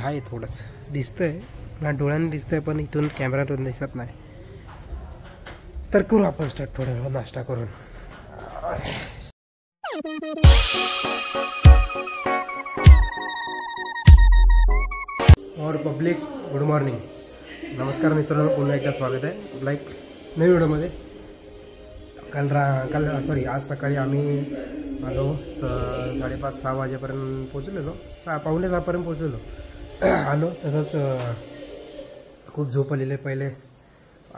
आहे थोडंच दिसतंय ना, डोळ्यांनी दिसतंय पण इथून कॅमेऱ्यातून दिसत नाही. तर करू आपण स्टार्ट थोड्या वेळ नाश्ता करून. और पब्लिक गुड मॉर्निंग, नमस्कार मित्रांनो, पुन्हा एकदा स्वागत आहे आपला एक नवीन व्हिडिओमध्ये. आज सकाळी आम्ही आलो 5:30-6 वाजेपर्यंत पोचलेलो, 5:45 पोचलेलो. आलो तसंच खूप झोप आलेले, पहिले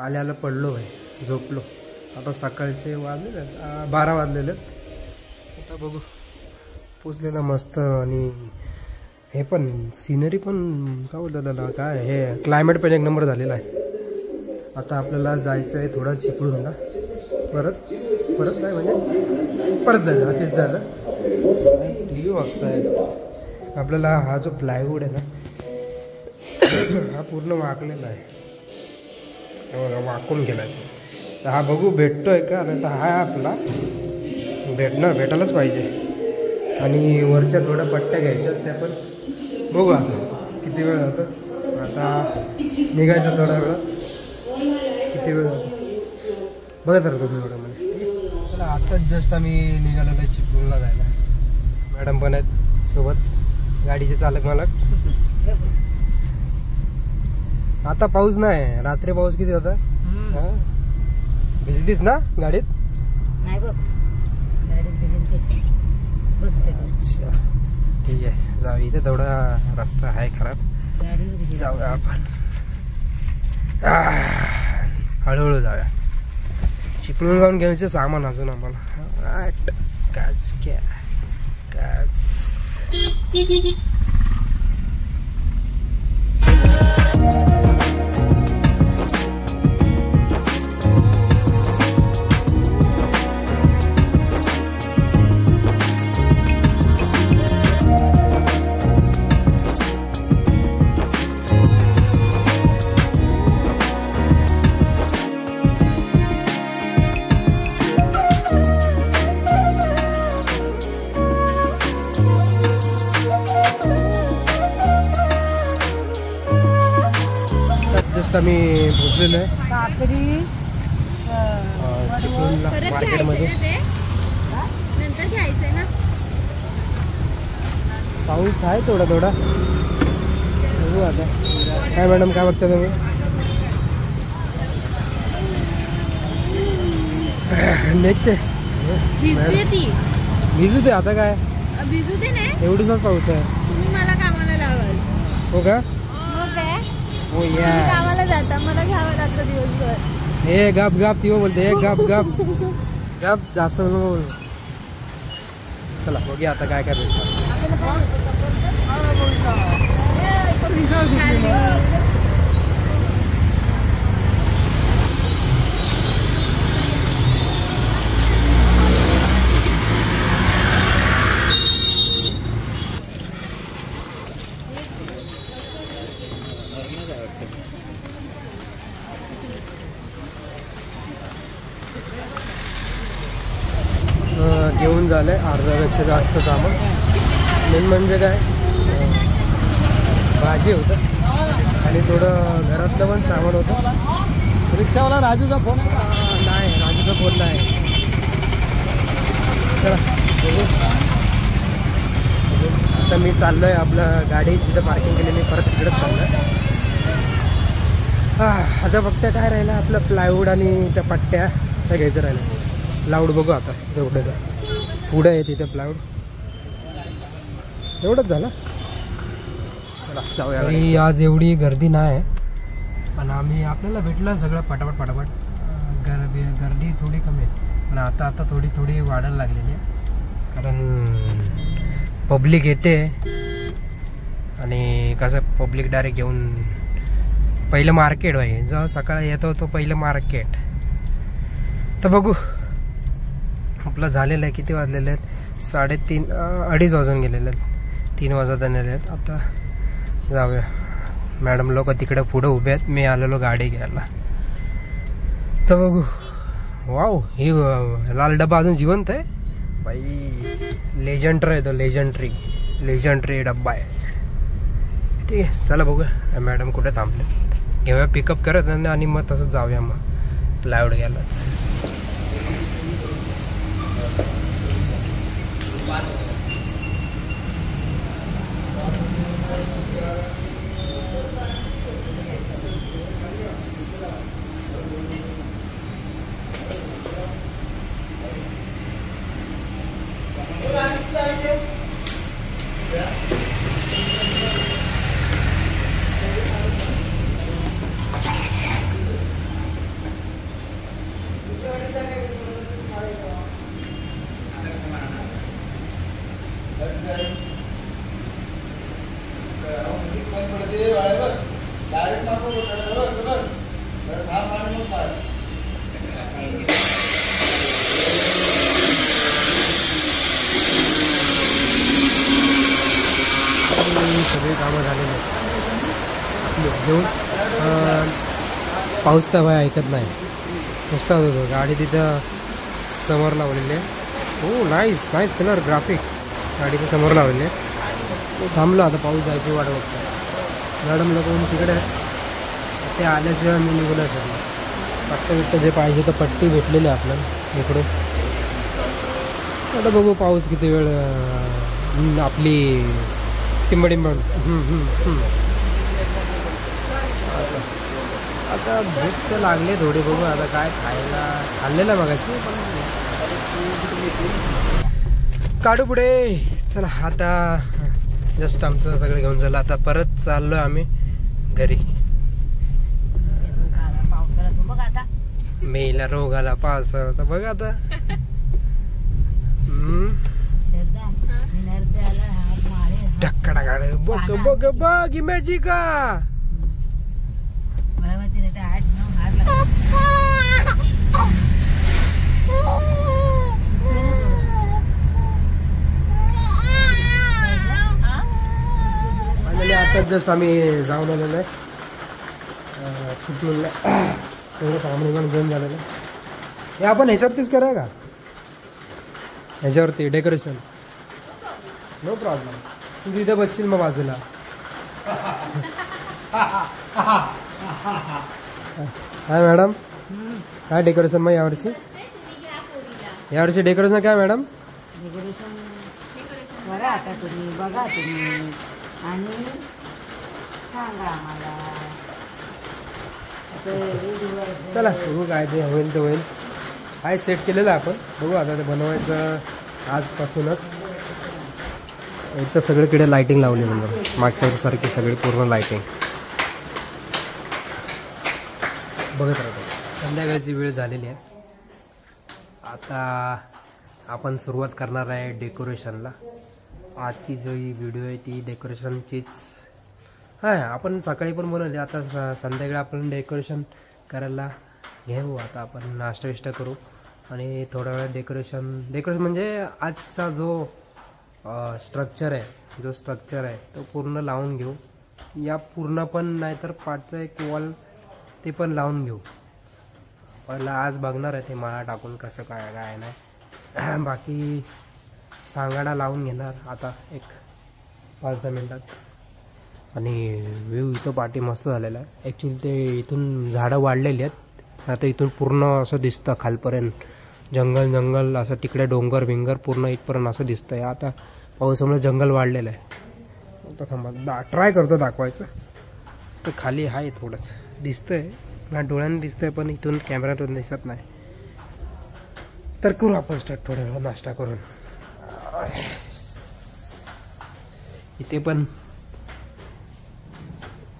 आल्याला पडलो आहे, झोपलो. आता सकाळचे वाजलेले 12 वाजलेले. आता बघू पोचलेलं मस्त. आणि हे पण सिनरी पण काय बोलतात, काय हे क्लायमेट पण एक नंबर झालेला आहे. आता आपल्याला जायचं आहे थोडं चिपळूणला, परत काय म्हणजे परत जायचं. तेच झालं, टी व्ही बघतायत. आपल्याला हा जो प्लायवूड आहे ना, हा पूर्ण वाकलेला आहे, वाकून गेला आहे. तर हा बघू भेटतोय का, नाही तर हा आपला भेटायलाच पाहिजे. आणि वरच्या थोड्या पट्ट्या घ्यायच्या, त्या पण बघू आता किती वेळ जातो. आता निघायचं थोडा वेळात, किती वेळ जातो बघत राहतो तुम्ही एवढ्यामध्ये. चला, आताच जस्ट आम्ही निघालो आहे चिपळूणला जायला. मॅडम पण आहेत सोबत, गाडीचे चालक मालक. आता पाऊस नाही, रात्री पाऊस किती होता. भिजलीस ना गाडीत? नाही बघ, गाडीत भिजली. अच्छा ठीक आहे, जाऊ. इथे थोडा रस्ता आहे खराब, जाऊया आपण, हळूहळू जाऊया. चिपळूण जाऊन घ्यायचं सामान अजून आम्हाला. काच क्या काच. जस्ट आम्ही पोचलेलो आहे चिपळूणला मार्केटमध्ये. पाऊस आहे थोडा बघू आता. काय मॅडम, काय बघता तुम्ही? निघते भिजू दे आता, काय भिजू दे नाही, एवढीचाच पाऊस आहे. तुम्ही मला कामाला लावाल. हो का? हो या, कामाला जाता, मला घ्यावं लागतं दिवसभर. हे गप ती बोलते, हे गप जास्त बोल. चला बघूया आता काय भेटतं. घेऊन झालंय अर्ध्यापेक्षा जास्त सामान. मेन म्हणजे काय, भाजी होतं आणि थोडं घरातलं पण सामान होतं. रिक्षावाला राजूचा फोन नाही, राजूचा फोन नाही. चला बघू. आता मी चाललोय, आपलं गाडी जिथं पार्किंग केलेली परत तिकडेच चाललोय. आता फक्त काय राहिलं, आपलं प्लायवूड आणि त्या पट्ट्या त्या घ्यायचं राहिलं. लाऊड बघू आता तेवढं पुढे आहे तिथे प्लायवूड, एवढंच झालं. चला जाऊया. आज एवढी गर्दी नाही, पण आपल्याला भेटलं सगळं पटापट. गर्दी थोडी कमी आहे, पण आता थोडी वाढायला लागलेली आहे. कारण पब्लिक येते आणि कसं पब्लिक डायरेक्ट घेऊन पहिलं मार्केट आहे, जो सकाळी येतो तो पहिलं मार्केट. तर बघू आपलं झालेलं आहे. किती वाजलेले आहेत? 3:30 अडीच वाजून गेलेले आहेत. 3 वाजत आलेले आहेत. आता जाऊया. मॅडम लोक तिकडे पुढे उभे आहेत, मी आलेलो गाडी घ्यायला. तर बघू. वाव, ही लाल डबा अजून जिवंत आहे बाई. लेजंडरी आहे तो, लेजंडरी डब्बा आहे. ठीक आहे, चला बघूया मॅडम कुठे थांबले. घेऊया पिकअप करत आणि मग तसंच जाऊया मग प्लायवूड घ्यायलाच. सगळे कामं झालेले आहेत घेऊन. पाऊस काय बाय ऐकत नाही, नुसता होतो. गाडी तिथं समोर लावलेली आहे. हो, नाईस कलर ग्राफिक गाडीच्या समोर लावलेली आहे. थांबलो आता, पाऊस जायची वाट बघतो. मॅडम लोक तिकडे ते आल्याशिवाय मी निघून शकलो. पट्टे जे पाहिजे तर पट्टी भेटलेली आहे आपल्याला इकडून. आता बघू पाऊस किती वेळ आपली टिंबडिंबड. आता भूक तर लागले थोडी. बघू आता काय खायला. खाल्लेलं मगाशी काढू पुढे. चला आता जस्ट आमचं सगळं घेऊन झालं. आता परत चाललोय आम्ही घरी. मेला रोग आला पावसाळा. बघ आता ढक्कडा गाड. बघ इमॅजिका. आता जस्ट आम्ही जाऊन आलेलो आहे चिपळूणला. तेवढं सामान घेऊन झालेलं आहे. हे आपण ह्याच्यावरतीच करूया का, ह्याच्यावरती डेकोरेशन. No problem. तू तिथे बसशील मग बाजूला. काय मॅडम, काय डेकोरेशन मग यावर्षी डेकोरेशन काय मॅडम? बघा आता तुम्ही, आणि सांगा आम्हाला. चला बघू काय ते होईल ते होईल. काय सेट केलेलं आहे आपण, बघू आता ते बनवायचं आजपासूनच. एक तर सगळीकडे लाईटिंग लावली म्हणजे मागच्या सारखी सगळी पूर्ण लाईटिंग. बघत राहतो. संध्याकाळची वेळ झालेली आहे. आता आपण सुरुवात करणार आहे डेकोरेशनला. आजची जो ही व्हिडिओ आहे ती डेकोरेशनचीच हां. आपण सकाळी पण बनवली, आता संध्याकाळी आपण डेकोरेशन करायला घेऊ. आता आपण नाश्ता विष्टा करू आणि थोडा वेळ डेकोरेशन म्हणजे आजचा जो स्ट्रक्चर आहे तो पूर्ण लावून घेऊ. या पूर्ण पण नाही तर पाठचं एक वॉल ते पण लावून घेऊ. पहिला आज बघणार आहे ते माळा टाकून कसं काय नाही. बाकी सांगाडा लावून घेणार आता एक 5-10 मिनटात. आणि व्ह्यू इथं पाठी मस्त झालेला आहे. ॲक्च्युली ते इथून झाडं वाढलेली आहेत. आता इथून पूर्ण असं दिसतं खालपर्यंत जंगल असं. तिकडे डोंगर पूर्ण इथपर्यंत असं दिसतंय. आता पावसामुळे जंगल वाढलेलं आहे. आता थांबा ट्राय करतो दाखवायचं. तर खाली आहे थोडंसं दिसतंय, माझ्या डोळ्यांनी दिसतंय पण इथून कॅमेऱ्यातून दिसत नाही. तर करू आपण स्टार्ट थोड्या वेळा नाश्ता करून. इथे पण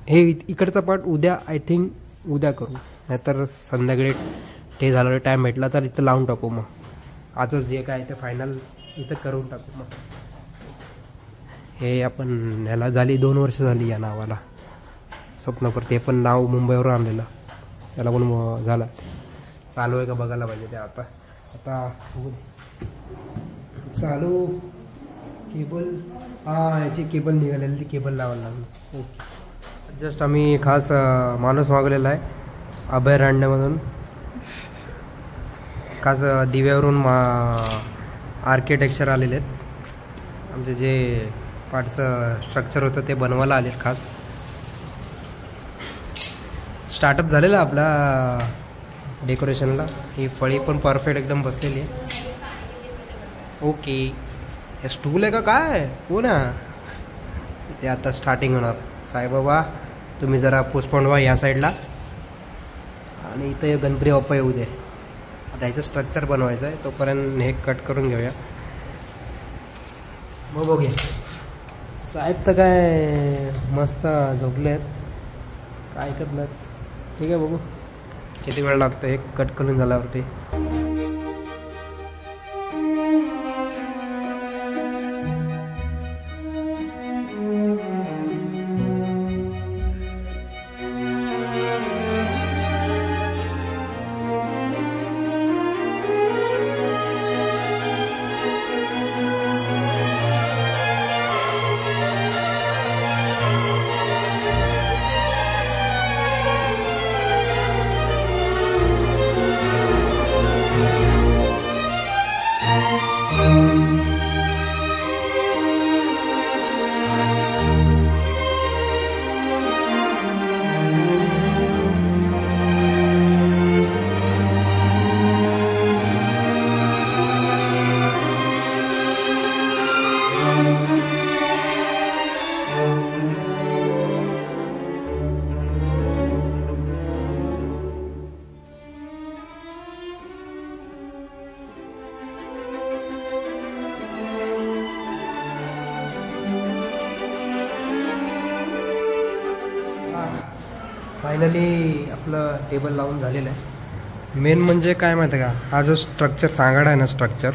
हे इकडचा पार्ट उद्या आय थिंक उद्या करू, नाहीतर संध्याकाळी ते झालं टाईम भेटला तर इथं लावून टाकू. मग आजच जे काय ते फायनल इथं करून टाकू. मग हे आपण ह्याला झाली 2 वर्ष झाली या नावाला स्वप्नपर. ते पण नाव मुंबईवरून आणलेलं, त्याला पण झालं. चालू आहे का बघायला पाहिजे ते. आता चालू केबल याची केबल निघालेली, ती केबल लावायला लागली. जस्ट आम्ही खास माणूस मागवलेला आहे अभयारण्यामधून. खास दिव्यावरून आर्किटेक्चर आलेले आहेत. आमचे जे पार्टचं स्ट्रक्चर होतं ते बनवायला आलेत खास. स्टार्टअप झालेला आपला डेकोरेशनला. ही फळी पण परफेक्ट एकदम बसलेली आहे. ओके, हे स्टूल आहे का काय? हो ना, ते आता स्टार्टिंग होणार. साईबाबा तुम्ही जरा पोस्टपोन व्हा या साईडला, आणि इथं गणपती बाप्पा येऊ दे. आता ह्याचं स्ट्रक्चर बनवायचं आहे, तोपर्यंत हे कट करून घेऊया. मग बघूया. साहेब तर काय मस्त झोपले आहेत, काय ऐकत नाहीत. ठीक आहे, बघू किती वेळ लागतो हे कट करून झाल्यावरती. फायनली आपलं टेबल लावून झालेलं आहे. मेन म्हणजे काय माहिती आहे का, हा जो स्ट्रक्चर सांगाडा आहे ना, स्ट्रक्चर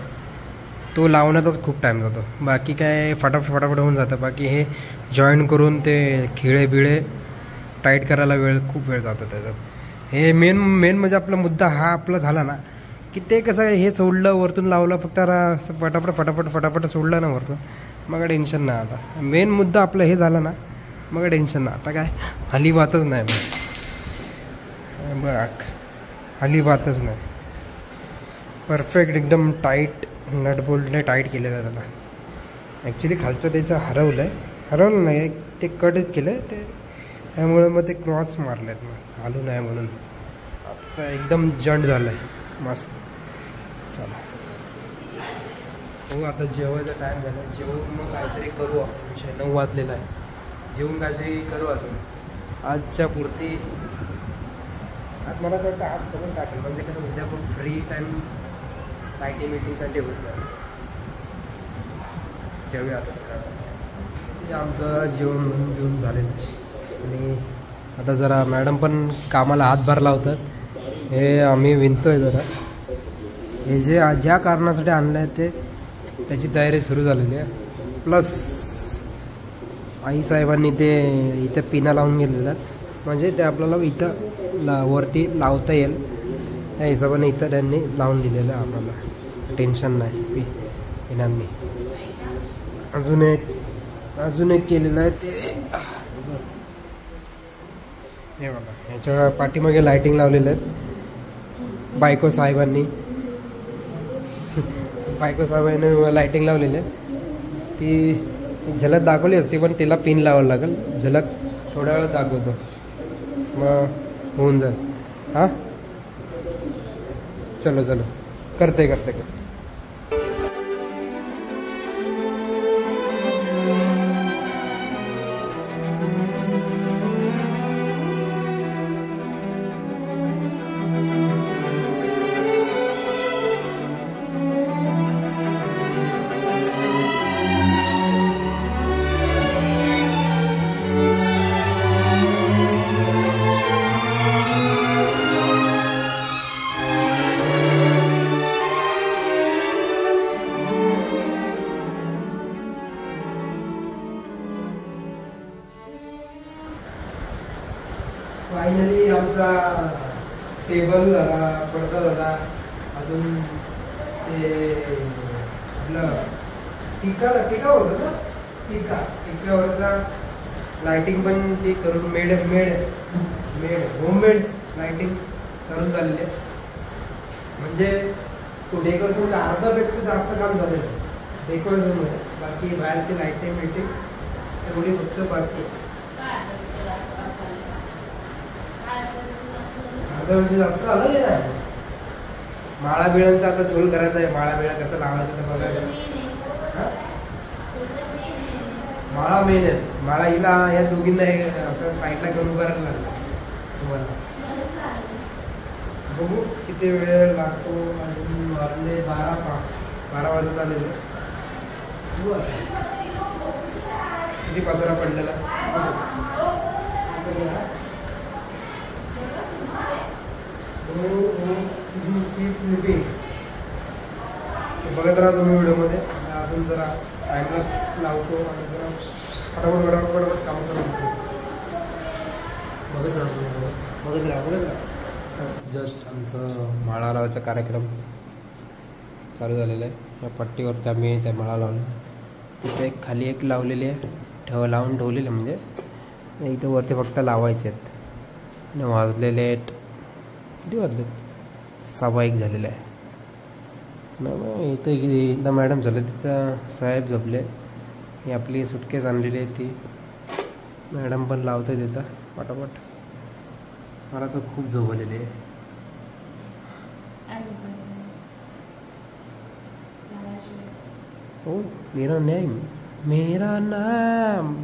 तो लावण्यातच खूप टाईम जातो. बाकी काय फटाफट होऊन जातं. बाकी हे जॉईन करून ते खिळे बिळे टाईट करायला खूप वेळ जातो त्याच्यात. हे मेन म्हणजे आपला मुद्दा हा आपला झाला ना, की ते कसं हे सोडलं वरतून लावलं, फक्त फटाफट सोडलं ना वरतून, मग टेन्शन नाही. आता मेन मुद्दा आपला हे झाला ना, मग टेन्शन नाही. आता काय हली बातच नाही बघ, हली बातच नाही. परफेक्ट एकदम टाईट नट बोल्टने टाईट केलेलं आहे त्याला. ॲक्च्युली खालचं त्याचं हरवलं नाही, ते कट केलं ते, त्यामुळे मग ते क्रॉस मारले आहेत, मग आलू नाही म्हणून. आता एकदम जंट झालं आहे मस्त. चला हो, आता जेवायचा टाईम झाला. जेवून मग काहीतरी करू आपण. 9 वाजलेला आहे. जेवून काहीतरी करू अजून आजच्या पुरती. आज मला वाटतं आज करून टाकेल, म्हणजे कसं उद्या आपण फ्री टाईम IT मीटिंगसाठी होत नाही. जेवूया आता. आमचं जेवण घेऊन झालेलं आहे, आणि आता जरा मॅडम पण कामाला हातभार लावतात. हे आम्ही विणतोय जरा. हे जे ज्या कारणासाठी आणलं आहे ते त्याची तयारी सुरू झालेली आहे. प्लस आईसाहेबांनी ते इथं पिना लावून गेलेलं, म्हणजे ते आपल्याला इथं वरती लावता येईल त्या हिशोबाने इथं त्यांनी लावून दिलेलं आहे आपल्याला. टेन्शन नाही पिनांनी. अजून एक केलेलं आहे ते हे बघा. ह्याच्या पाठीमागे लायटिंग लावलेलं आहेत बायको साहेबांनी लायटिंग लावलेली आहे. ती झलक दाखवली असती, पण तिला पिन लावावं लागेल. झलक थोड्या वेळात दाखवतो, मग होऊन जाईल. हां, चलो करते. फायनली आमचा टेबल झाला, पडदा झाला. अजून ते आपलं टिका होतं ना, टिकावरचा लाइटिंग पण ती करून मेड होममेड लाइटिंग करून चालले. म्हणजे डेकोरेशन अर्धापेक्षा जास्त काम झालेलं डेकोरेशनमध्ये. बाकी बाहेरची लाइटिंग बिटिंग तेवढी फक्त बाकी अर्धा जास्त झालं नाही. माळा बिळांचा आता झोल करायचा आहे. माळा बिळा कसं लावायचं तर बघायचं. माळा मेन आहेत. माळा हिला या दोघींना हे असं साईडला घेऊन उभं राहायला लागलं तुम्हाला. बघू किती वेळ लागतो. अजून वाजले 12 वाजत आलेले. किती पसारा पडलेला. बघत राहा तुम्ही व्हिडिओमध्ये. अजून जरा टाइमलाच लावतो आणि जरा फटाफट काम करतो. बघत राहा. जस्ट आमचं माळा लावायचा कार्यक्रम चालू झालेला आहे. या पट्टीवरती आम्ही त्या माळा लावला. तिथे खाली एक लावलेली आहे, लावून ठेवलेली म्हणजे इथं वरती फक्त लावायचे आहेत. आणि वाजलेले आहेत किती वाजलेत 1:15 झालेलं आहे. इथं मॅडम झालं, तिथं साहेब झोपले. ही आपली सुटकेस आणलेली आहे ती मॅडम पण लावते तिथं पटापट. मला तर खूप झोप आलेली आहे. ओ मेरा नाम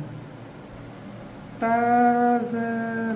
टार्झन.